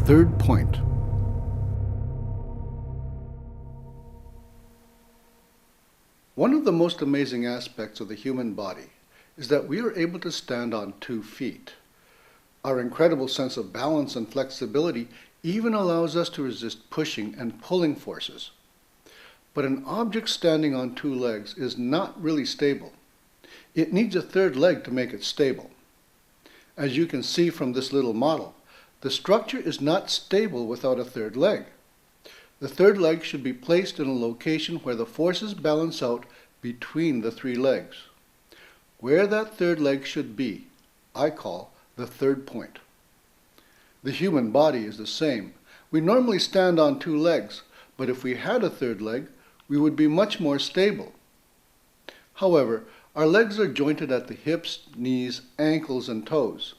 third point. One of the most amazing aspects of the human body is that we are able to stand on 2 feet. Our incredible sense of balance and flexibility even allows us to resist pushing and pulling forces. But an object standing on 2 legs is not really stable. It needs a 3rd leg to make it stable. As you can see from this little model, the structure is not stable without a 3rd leg. The 3rd leg should be placed in a location where the forces balance out between the 3 legs. Where that 3rd leg should be, I call the 3rd point. The human body is the same. We normally stand on 2 legs, but if we had a 3rd leg, we would be much more stable. However, our legs are jointed at the hips, knees, ankles, and toes.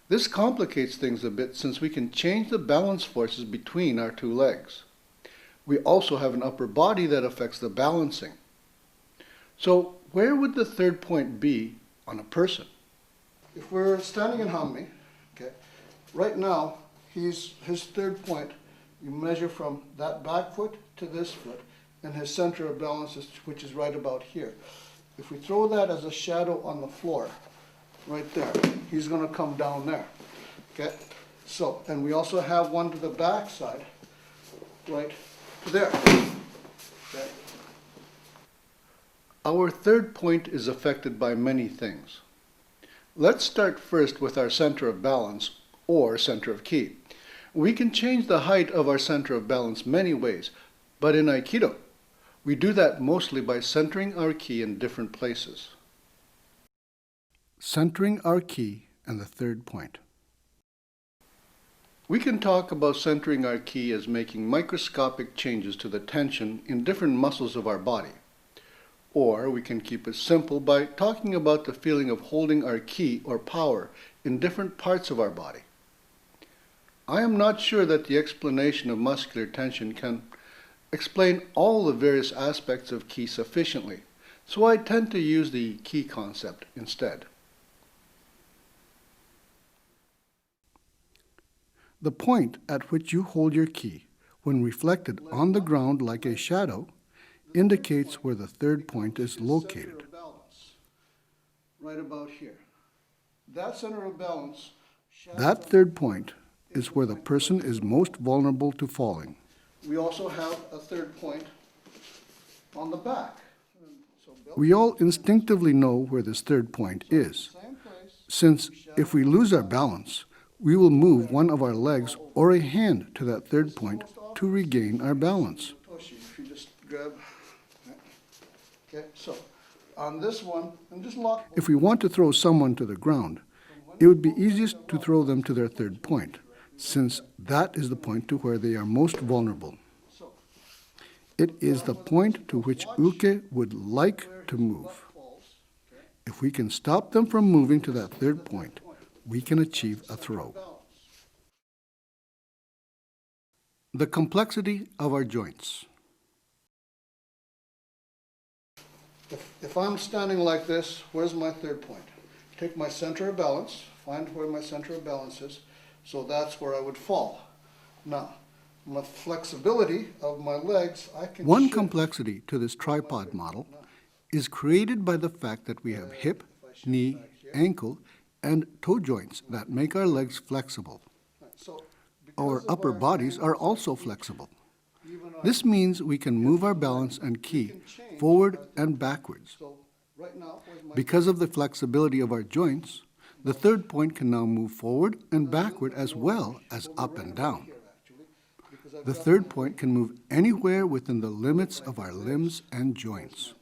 This complicates things a bit since we can change the balance forces between our 2 legs. We also have an upper body that affects the balancing. So where would the 3rd point be on a person? If we're standing in Hanmi, okay, right now his 3rd point, you measure from that back foot to this foot, and his center of balance is, which is right about here. If we throw that as a shadow on the floor, right there, he's going to come down there. Okay, so, and we also have one to the back side, right there. Okay. Our 3rd point is affected by many things. Let's start first with our center of balance, or center of ki. We can change the height of our center of balance many ways, but in Aikido, we do that mostly by centering our ki in different places. Centering our ki and the 3rd point. We can talk about centering our ki as making microscopic changes to the tension in different muscles of our body. Or we can keep it simple by talking about the feeling of holding our ki or power in different parts of our body. I am not sure that the explanation of muscular tension can explain all the various aspects of ki sufficiently, so I tend to use the ki concept instead. The point at which you hold your ki, when reflected on the ground like a shadow, indicates where the 3rd point is located. Right about here. That center of balance. That 3rd point is where the person is most vulnerable to falling. We also have a 3rd point on the back. We all instinctively know where this 3rd point is, since if we lose our balance, we will move one of our legs or a hand to that 3rd point to regain our balance. If you just grab. Okay, so on this one, and just lock. If we want to throw someone to the ground, it would be easiest to throw them to their 3rd point, since that is the point to where they are most vulnerable. It is the point to which Uke would like to move. If we can stop them from moving to that 3rd point, we can achieve a throw. The complexity of our joints. If I'm standing like this, where's my 3rd point? Take my center of balance, find where my center of balance is, so that's where I would fall. Now, my flexibility of my legs, I can One shift. Complexity to this tripod model is created by the fact that we have hip, knee, ankle, and toe joints that make our legs flexible. Our upper bodies are also flexible. This means we can move our balance and ki forward and backwards. Because of the flexibility of our joints, the 3rd point can now move forward and backward as well as up and down. The 3rd point can move anywhere within the limits of our limbs and joints.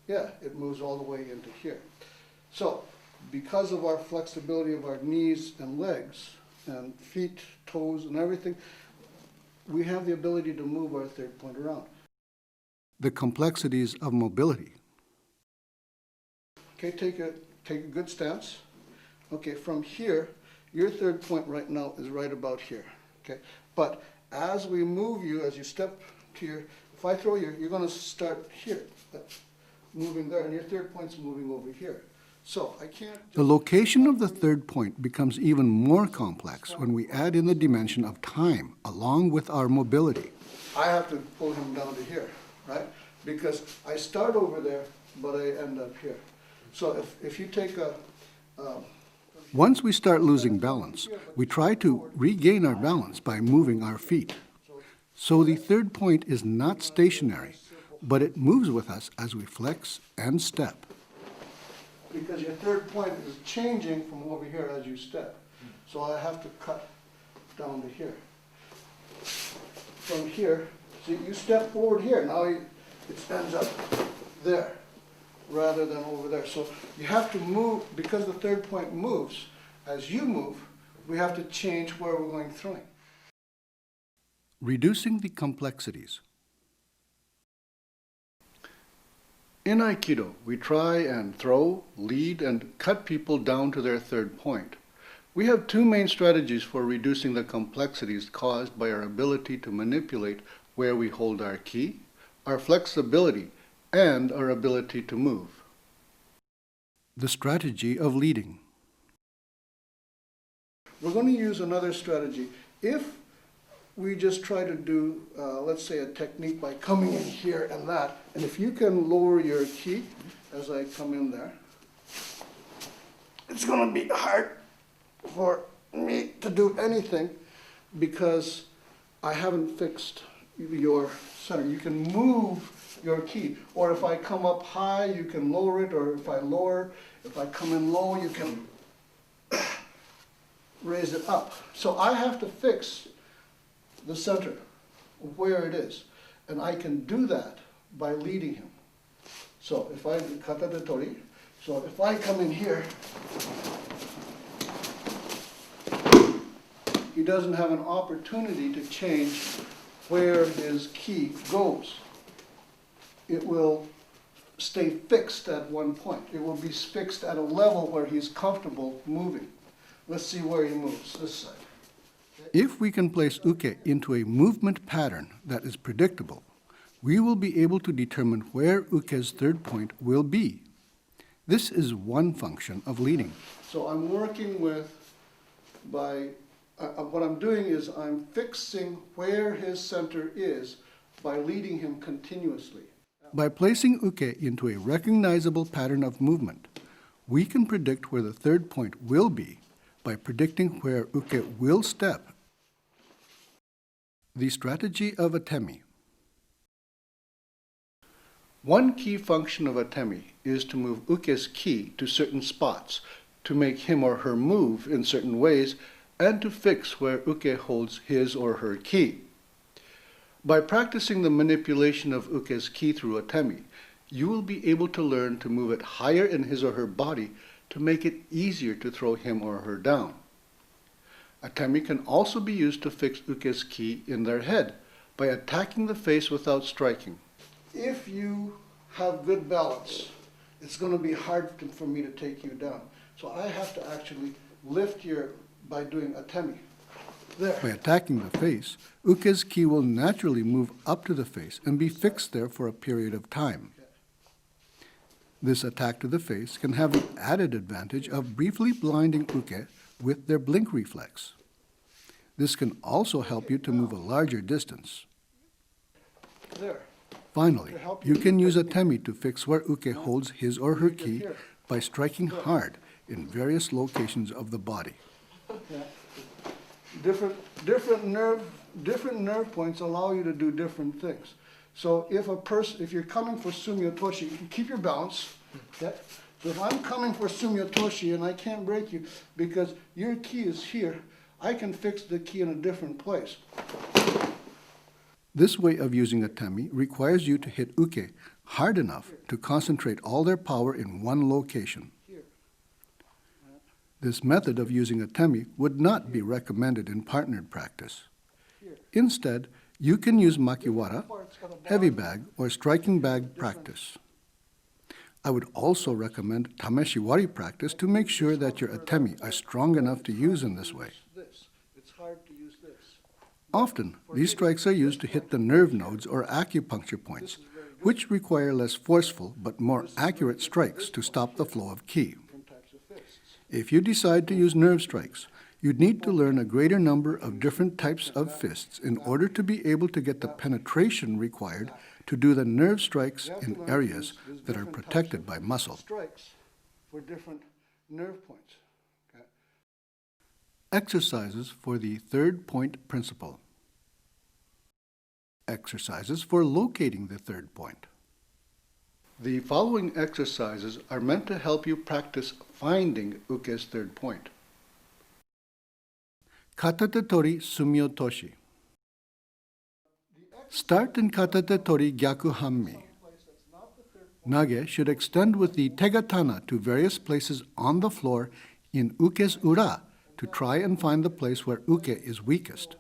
Yeah, it moves all the way into here. So, because of our flexibility of our knees and legs and feet, toes, and everything, we have the ability to move our 3rd point around. The complexities of mobility. Okay, take a good stance. Okay, from here, your 3rd point right now is right about here. Okay, but as we move you, as you step to your, if I throw you, you're going to start here, moving there, and your 3rd point's moving over here. So I can't... The location of the third point becomes even more complex when we add in the dimension of time along with our mobility. I have to pull him down to here, right? Because I start over there, but I end up here. So if you take a... Once we start losing balance, we try to regain our balance by moving our feet. So the third point is not stationary, but it moves with us as we flex and step. Because your third point is changing from over here as you step. So I have to cut down to here. From here, see, you step forward here, now it ends up there rather than over there. So you have to move, because the third point moves, as you move, we have to change where we're going throwing. Reducing the complexities. In Aikido, we try and throw, lead, and cut people down to their third point. We have two main strategies for reducing the complexities caused by our ability to manipulate where we hold our ki, our flexibility, and our ability to move. The strategy of leading. We're going to use another strategy. If we just try to do, let's say, a technique by coming in here and that, and if you can lower your ki as I come in there, it's going to be hard for me to do anything because I haven't fixed your center. You can move your ki, or if I come up high, you can lower it, or if I lower, if I come in low, you can raise it up. So I have to fix the center of where it is, and I can do that by leading him. So if I do Kata tetori, so if I come in here, he doesn't have an opportunity to change where his ki goes. It will stay fixed at one point. It will be fixed at a level where he's comfortable moving. Let's see where he moves, this side. If we can place uke into a movement pattern that is predictable, we will be able to determine where uke's third point will be. This is one function of leading. So I'm working with, what I'm doing is I'm fixing where his center is by leading him continuously. By placing uke into a recognizable pattern of movement, we can predict where the third point will be by predicting where uke will step. The strategy of atemi. One key function of atemi is to move uke's ki to certain spots, to make him or her move in certain ways, and to fix where uke holds his or her ki. By practicing the manipulation of uke's ki through atemi, you will be able to learn to move it higher in his or her body to make it easier to throw him or her down. Atemi can also be used to fix uke's ki in their head by attacking the face without striking. If you have good balance, it's going to be hard for me to take you down. So I have to actually lift by doing atemi. There. By attacking the face, uke's ki will naturally move up to the face and be fixed there for a period of time. This attack to the face can have the added advantage of briefly blinding uke with their blink reflex. This can also help you to move a larger distance. There. Finally, you can use atemi to fix where uke holds his or her ki by striking hard in various locations of the body. Yeah. Different nerve points allow you to do different things. So if you're coming for Sumiyotoshi, you can keep your balance. Okay? So if I'm coming for Sumiyotoshi and I can't break you because your ki is here, I can fix the ki in a different place. This way of using atemi requires you to hit uke hard enough to concentrate all their power in one location. This method of using atemi would not be recommended in partnered practice. Instead, you can use makiwara, heavy bag, or striking bag practice. I would also recommend tameshiwari practice to make sure that your atemi are strong enough to use in this way. Often, these strikes are used to hit the nerve nodes or acupuncture points, which require less forceful but more accurate strikes to stop the flow of ki. If you decide to use nerve strikes, you'd need to learn a greater number of different types of fists in order to be able to get the penetration required to do the nerve strikes in areas that are protected by muscle. Strikes for different nerve points. Okay. Exercises for the third point principle. Exercises for locating the third point. The following exercises are meant to help you practice finding Uke's third point. Katate Tori Sumiyotoshi. Start in Katate Tori Gyaku Hanmi. Nage should extend with the tegatana to various places on the floor in Uke's ura to try and find the place where Uke is weakest.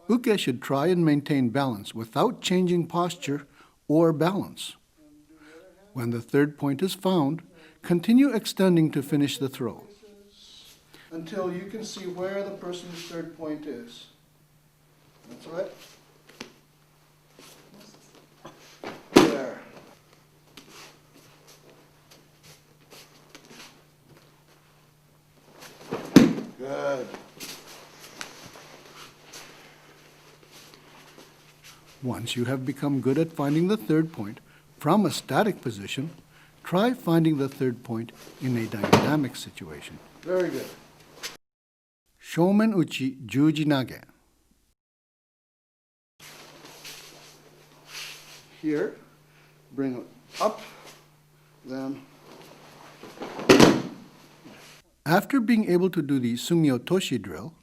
Uke should try and maintain balance without changing posture or balance. When the third point is found, continue extending to finish the throw. Until you can see where the person's third point is. That's right. There. Good. Once you have become good at finding the third point from a static position, try finding the third point in a dynamic situation. Very good. Shomen Uchi Juji Nage. Here, bring it up, then. After being able to do the Sumiyotoshi drill,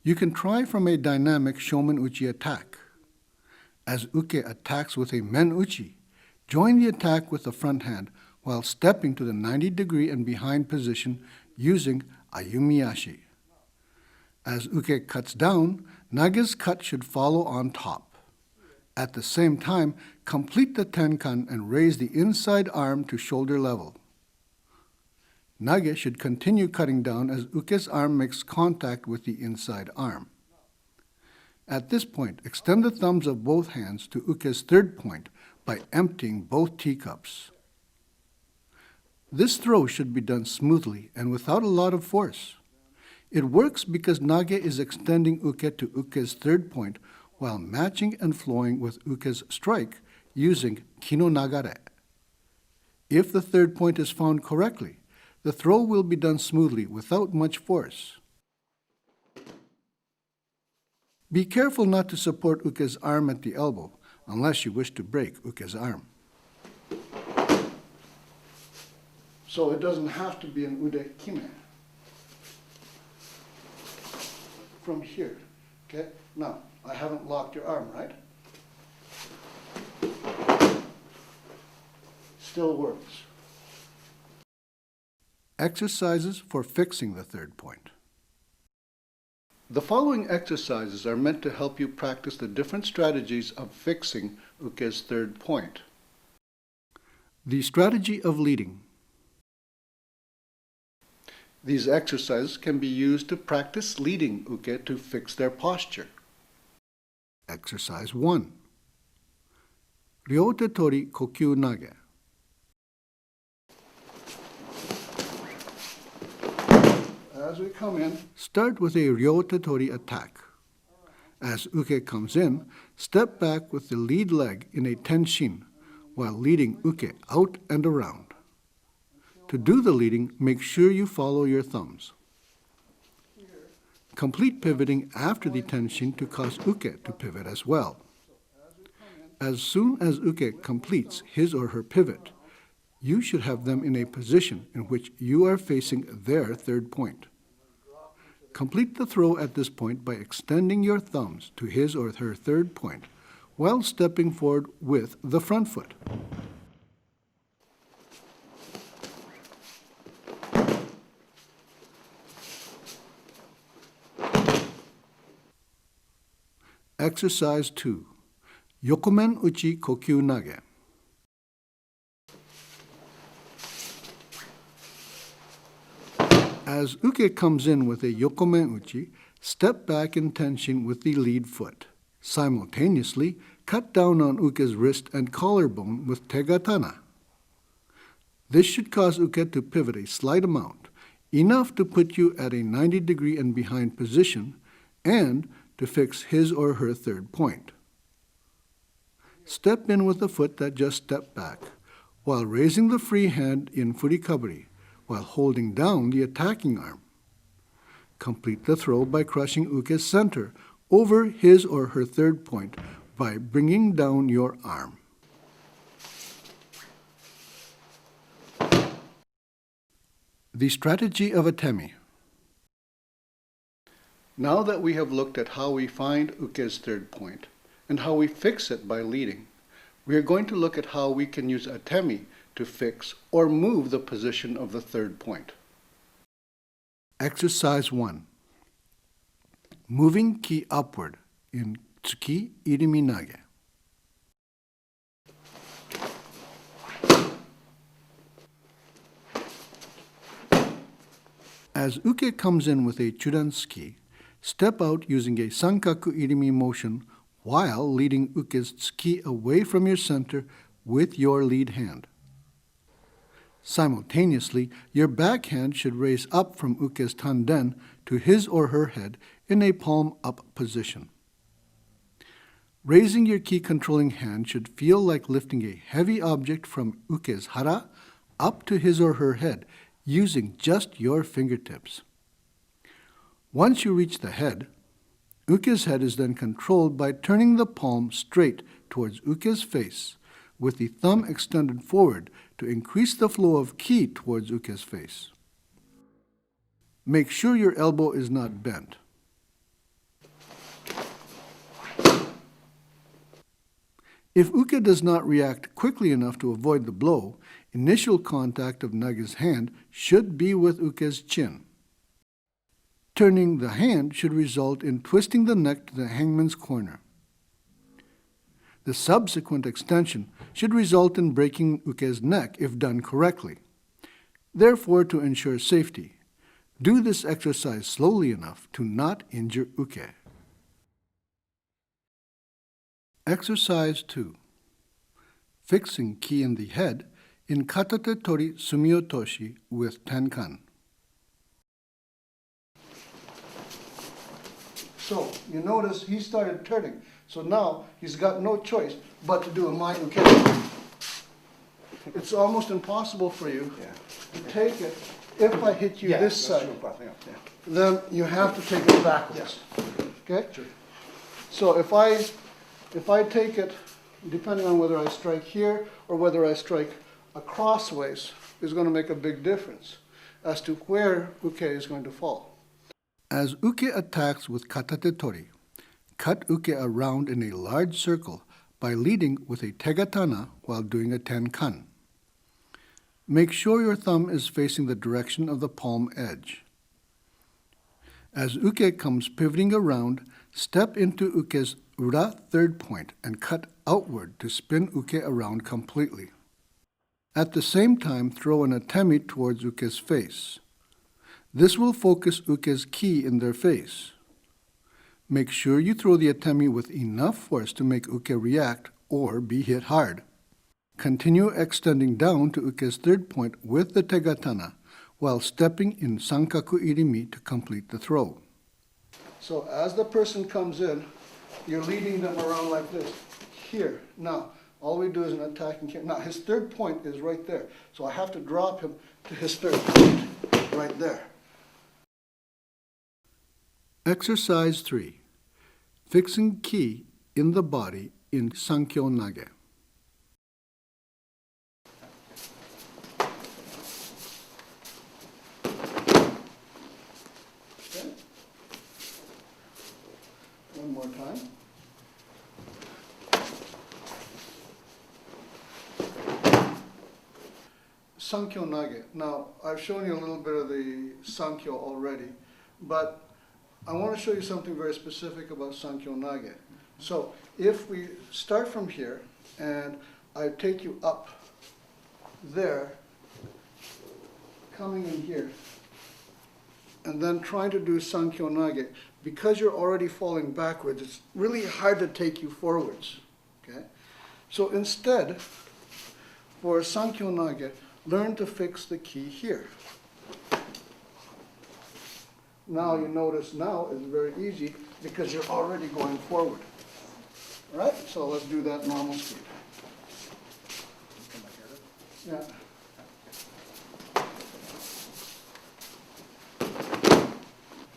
you can try from a dynamic Shomen Uchi attack. As Uke attacks with a Men Uchi, join the attack with the front hand while stepping to the 90-degree and behind position using Ayumiyashi. As Uke cuts down, Nage's cut should follow on top. At the same time, complete the tenkan and raise the inside arm to shoulder level. Nage should continue cutting down as Uke's arm makes contact with the inside arm. At this point, extend the thumbs of both hands to Uke's third point by emptying both teacups. This throw should be done smoothly and without a lot of force. It works because Nage is extending Uke to Uke's third point while matching and flowing with Uke's strike using Kino Nagare. If the third point is found correctly, the throw will be done smoothly without much force. Be careful not to support Uke's arm at the elbow unless you wish to break Uke's arm. So it doesn't have to be an ude kime. From here, okay? Now, I haven't locked your arm, right? Still works. Exercises for fixing the third point. The following exercises are meant to help you practice the different strategies of fixing Uke's third point. The strategy of leading. These exercises can be used to practice leading Uke to fix their posture. Exercise 1. Ryote Tori Kokyu Nage. As we come in, Start with a Ryote Tori attack. As Uke comes in, step back with the lead leg in a tenshin while leading Uke out and around. To do the leading, make sure you follow your thumbs. Complete pivoting after the tenshin to cause Uke to pivot as well. As soon as Uke completes his or her pivot, you should have them in a position in which you are facing their third point. Complete the throw at this point by extending your thumbs to his or her third point while stepping forward with the front foot. Exercise 2. Yokomen Uchi Kokyu Nage. As Uke comes in with a Yokomen Uchi, step back in tenshin with the lead foot. Simultaneously, cut down on Uke's wrist and collarbone with tegatana. This should cause Uke to pivot a slight amount, enough to put you at a 90-degree and behind position and to fix his or her third point. Step in with the foot that just stepped back, while raising the free hand in furikaburi, while holding down the attacking arm. Complete the throw by crushing uke's center over his or her third point by bringing down your arm. The strategy of atemi. Now that we have looked at how we find uke's third point and how we fix it by leading, we are going to look at how we can use atemi to fix or move the position of the third point. Exercise 1. Moving ki upward in Tsuki, Irimi, Nage. As uke comes in with a chudan-tsuki, step out using a sankaku irimi motion while leading uke's tsuki away from your center with your lead hand. Simultaneously, your backhand should raise up from uke's tanden to his or her head in a palm-up position. Raising your ki-controlling hand should feel like lifting a heavy object from uke's hara up to his or her head using just your fingertips. Once you reach the head, uke's head is then controlled by turning the palm straight towards uke's face, with the thumb extended forward to increase the flow of ki towards uke's face. Make sure your elbow is not bent. If uke does not react quickly enough to avoid the blow, initial contact of Nage's hand should be with uke's chin. Turning the hand should result in twisting the neck to the hangman's corner. The subsequent extension should result in breaking uke's neck if done correctly. Therefore, to ensure safety, do this exercise slowly enough to not injure uke. Exercise 2. Fixing ki in the head in Katate Tori Sumiyotoshi with tenkan. So, you notice he started turning. So now he's got no choice but to do a my uke. It's almost impossible for you to take it. If I hit you this side, then you have to take it backwards. Okay? Sure. So if I take it, depending on whether I strike here or whether I strike crossways, is going to make a big difference as to where uke is going to fall. As uke attacks with Katate Tori, cut uke around in a large circle by leading with a tegatana while doing a tenkan. Make sure your thumb is facing the direction of the palm edge. As uke comes pivoting around, step into uke's ura third point and cut outward to spin uke around completely. At the same time, throw an atemi towards uke's face. This will focus uke's ki in their face. Make sure you throw the atemi with enough force to make uke react or be hit hard. Continue extending down to uke's third point with the tegatana while stepping in sankaku irimi to complete the throw. So as the person comes in, you're leading them around like this. Here. Now, all we do is an attacking kick. Now, his third point is right there. So I have to drop him to his third point right there. Exercise 3. Fixing ki in the body in Sankyo Nage. Okay. One more time. Sankyo Nage. Now, I've shown you a little bit of the Sankyo already, but I want to show you something very specific about Sankyo Nage. So, if we start from here, and I take you up there, coming in here, and then trying to do Sankyo Nage, because you're already falling backwards, it's really hard to take you forwards. Okay? So instead, for Sankyo Nage, learn to fix the ki here. Now you notice now is very easy because you're already going forward. All right, so let's do that normal speed. Yeah.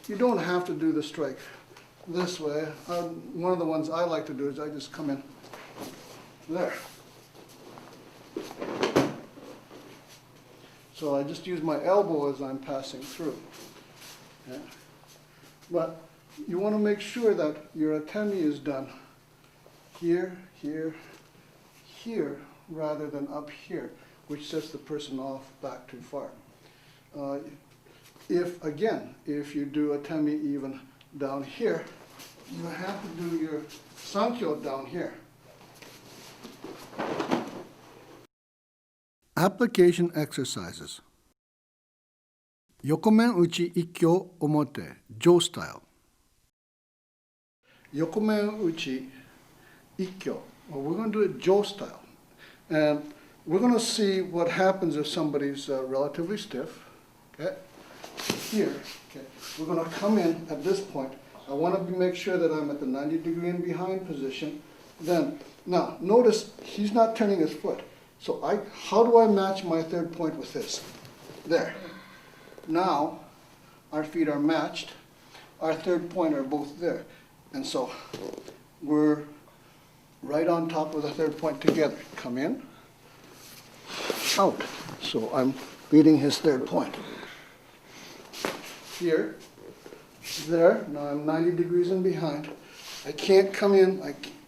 You don't have to do the strike this way. One of the ones I like to do is I just come in there. So I just use my elbow as I'm passing through. Yeah. But you want to make sure that your atemi is done here, here, here, rather than up here, which sets the person off back too far. If you do atemi even down here, you have to do your Sankyo down here. Application exercises. Yokomen Uchi Ikkyo Omote, Jo style. Yokomen Uchi Ikkyo. Well, we're going to do it Jo style. And we're going to see what happens if somebody's relatively stiff. Okay? Here, okay, we're going to come in at this point. I want to make sure that I'm at the 90-degree and behind position. Then, now, notice he's not turning his foot. So how do I match my third point with this? There. Now, our feet are matched. Our third point are both there. And so we're right on top of the third point together. Come in, out. So I'm beating his third point. Here, there, now I'm 90 degrees in behind. I can't come in,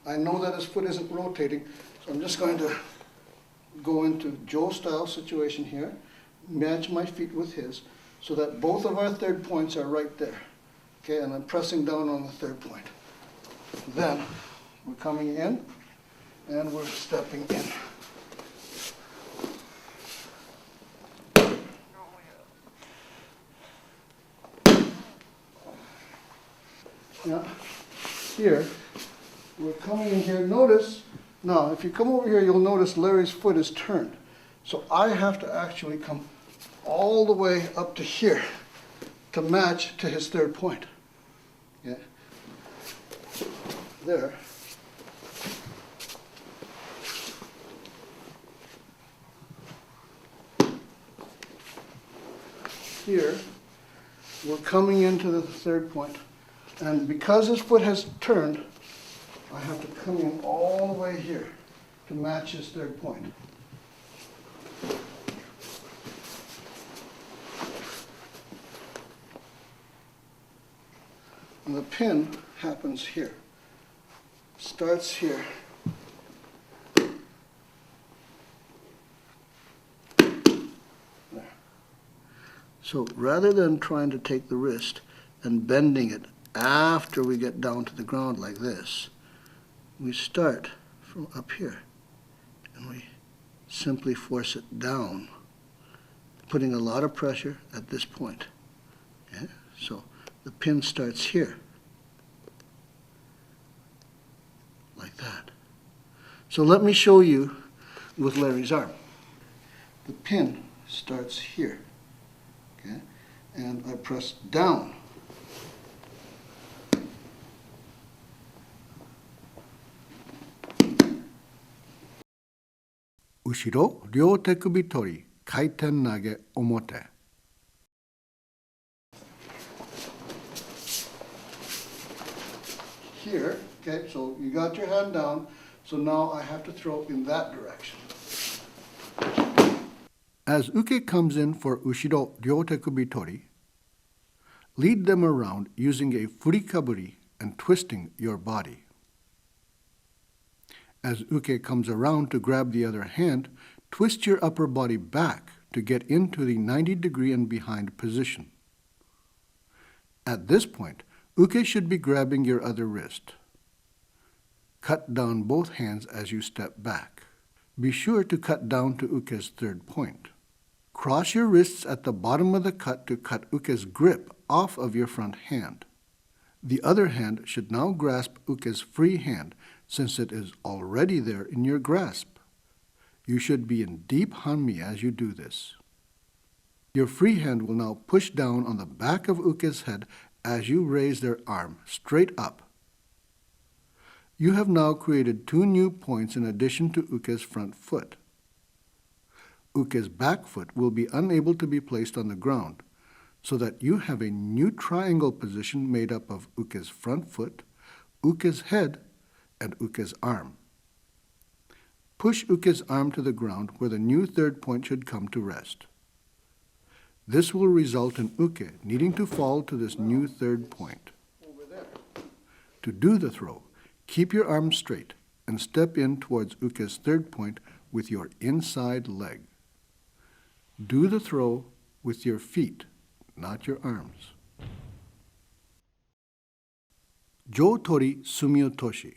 I know that his foot isn't rotating, so I'm just going to go into Jo style situation here, match my feet with his, so that both of our third points are right there. Okay, and I'm pressing down on the third point. Then, we're coming in, and we're stepping in. Yeah, here, we're coming in here. Notice, now if you come over here, you'll notice Larry's foot is turned. So I have to actually come all the way up to here to match to his third point. Yeah. There. Here, we're coming into the third point. And because his foot has turned, I have to come in all the way here to match his third point. And the pin happens here. Starts here. There. So rather than trying to take the wrist and bending it after we get down to the ground like this, we start from up here and we simply force it down, putting a lot of pressure at this point. Okay? So the pin starts here, like that. So let me show you with Larry's arm. The pin starts here, okay? And I press down. Ushiro, Ryotekubi Tori, Kaiten Nage, Omote. Here, okay, so you got your hand down, so now I have to throw in that direction. As Uke comes in for Ushiro, Ryotekubi Tori, lead them around using a furikaburi and twisting your body. As Uke comes around to grab the other hand, twist your upper body back to get into the 90-degree and behind position. At this point, Uke should be grabbing your other wrist. Cut down both hands as you step back. Be sure to cut down to Uke's third point. Cross your wrists at the bottom of the cut to cut Uke's grip off of your front hand. The other hand should now grasp Uke's free hand since it is already there in your grasp. You should be in deep hanmi as you do this. Your free hand will now push down on the back of Uke's head as you raise their arm straight up. You have now created 2 new points in addition to Uke's front foot. Uke's back foot will be unable to be placed on the ground, so that you have a new triangle position made up of Uke's front foot, Uke's head, and Uke's arm. Push Uke's arm to the ground where the new 3rd point should come to rest. This will result in Uke needing to fall to this new 3rd point. To do the throw, keep your arm straight and step in towards Uke's 3rd point with your inside leg. Do the throw with your feet, not your arms. Tori Sumiyotoshi.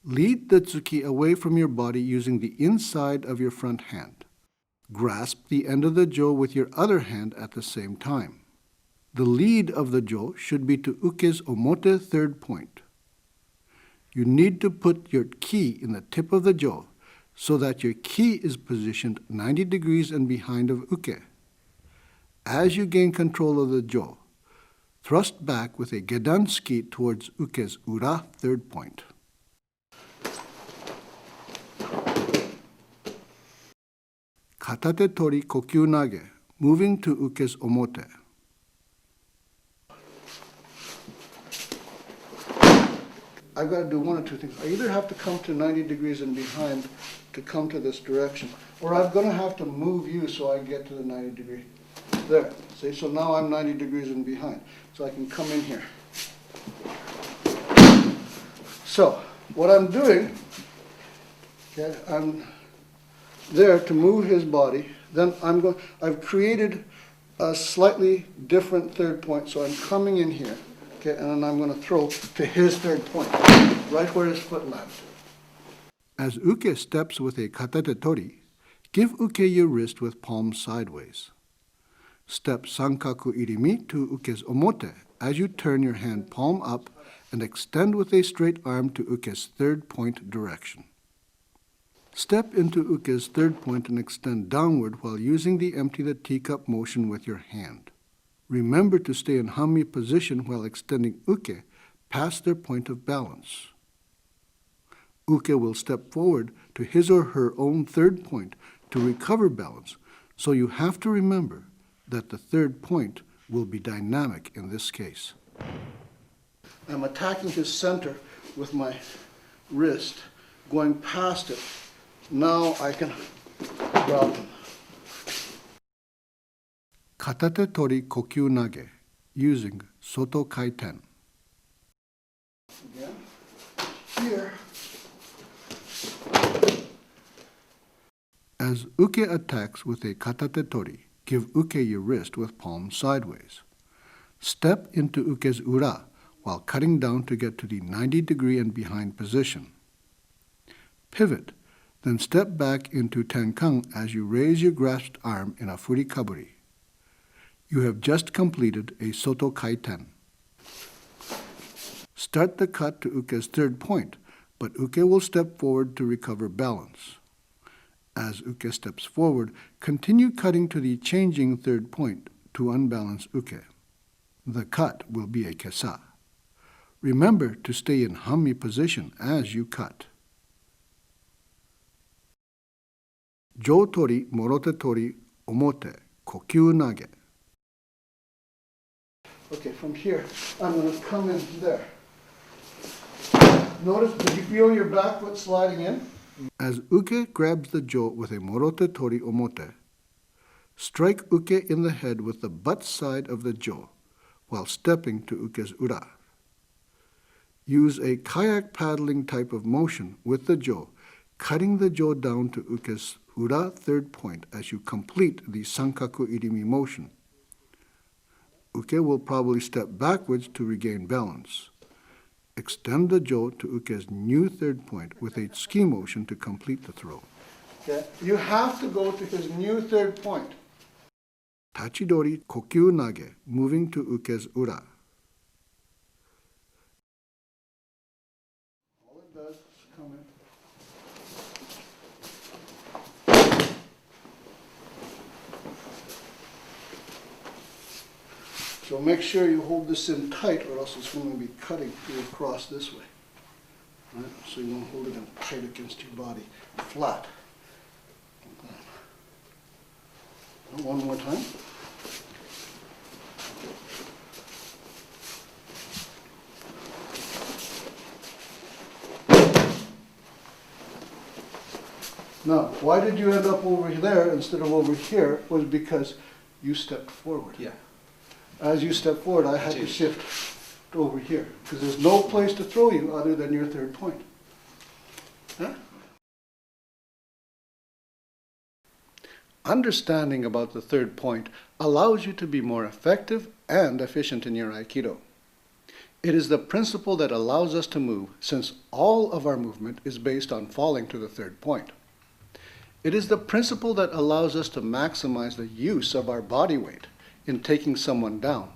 Lead the Tsuki away from your body using the inside of your front hand. Grasp the end of the jo with your other hand at the same time. The lead of the jo should be to Uke's Omote 3rd point. You need to put your ki in the tip of the jo so that your ki is positioned 90 degrees and behind of Uke. As you gain control of the jo, thrust back with a gedansuki towards Uke's ura 3rd point. Katate Tori Kokyu Nage, moving to Uke's Omote. I've got to do one or two things. I either have to come to 90 degrees and behind to come to this direction, or I'm going to have to move you so I get to the 90 degree. There, see, so now I'm 90 degrees and behind, so I can come in here. So, what I'm doing, okay, I'm there to move his body, then I've created a slightly different 3rd point, so I'm coming in here. Okay, and then I'm going to throw to his 3rd point, right where his foot lands. As Uke steps with a Katate Tori, give Uke your wrist with palm sideways. Step Sankaku Irimi to Uke's Omote as you turn your hand palm up and extend with a straight arm to Uke's 3rd point direction. Step into Uke's 3rd point and extend downward while using the empty the teacup motion with your hand. Remember to stay in Hami position while extending Uke past their point of balance. Uke will step forward to his or her own 3rd point to recover balance, so you have to remember that the 3rd point will be dynamic in this case. I'm attacking his center with my wrist, going past it. Now I can drop him. Katate Tori Kokyu Nage, using Soto Kaiten. Again, here. As Uke attacks with a Katate Tori, give Uke your wrist with palm sideways. Step into Uke's ura while cutting down to get to the 90 degree and behind position. Pivot, then step back into Tenkang as you raise your grasped arm in a Furikaburi. You have just completed a Soto Kaiten. Start the cut to Uke's 3rd point, but Uke will step forward to recover balance. As Uke steps forward, continue cutting to the changing 3rd point to unbalance Uke. The cut will be a kesa. Remember to stay in Hami position as you cut. Jo Tori, Morote Tori, Omote, Kokyu Nage. Okay, from here, I'm going to come in there. Notice, did you feel your back foot sliding in? As Uke grabs the jo with a Morote Tori Omote, strike Uke in the head with the butt side of the jo while stepping to Uke's ura. Use a kayak paddling type of motion with the jo, cutting the jo down to Uke's ura 3rd point as you complete the Sankaku Irimi motion. Uke will probably step backwards to regain balance. Extend the jo to Uke's new 3rd point with a tsuki motion to complete the throw. Okay. You have to go to his new 3rd point. Tachi Dori Kokyu Nage, moving to Uke's ura. All it does is come in So make sure you hold this in tight or else it's going to be cutting you across this way. Right? So you want to hold it in tight against your body, flat. One more time. Now, why did you end up over there instead of over here was because you stepped forward. Yeah. As you stepped forward, I had to shift over here because there's no place to throw you other than your third point. Huh? Understanding about the third point allows you to be more effective and efficient in your Aikido. It is the principle that allows us to move, since all of our movement is based on falling to the third point. It is the principle that allows us to maximize the use of our body weight in taking someone down.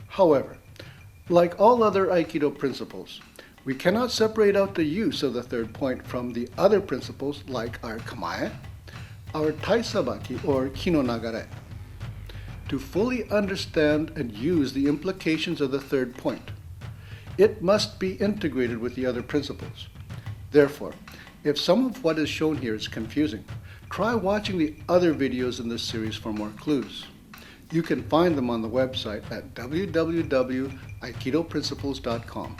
However, like all other Aikido principles, we cannot separate out the use of the third point from the other principles like our kamae, our taisabaki or kino nagare. To fully understand and use the implications of the third point, it must be integrated with the other principles. Therefore, if some of what is shown here is confusing, try watching the other videos in this series for more clues. You can find them on the website at www.aikidoprinciples.com.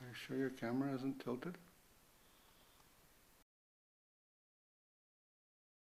Are you sure your camera isn't tilted?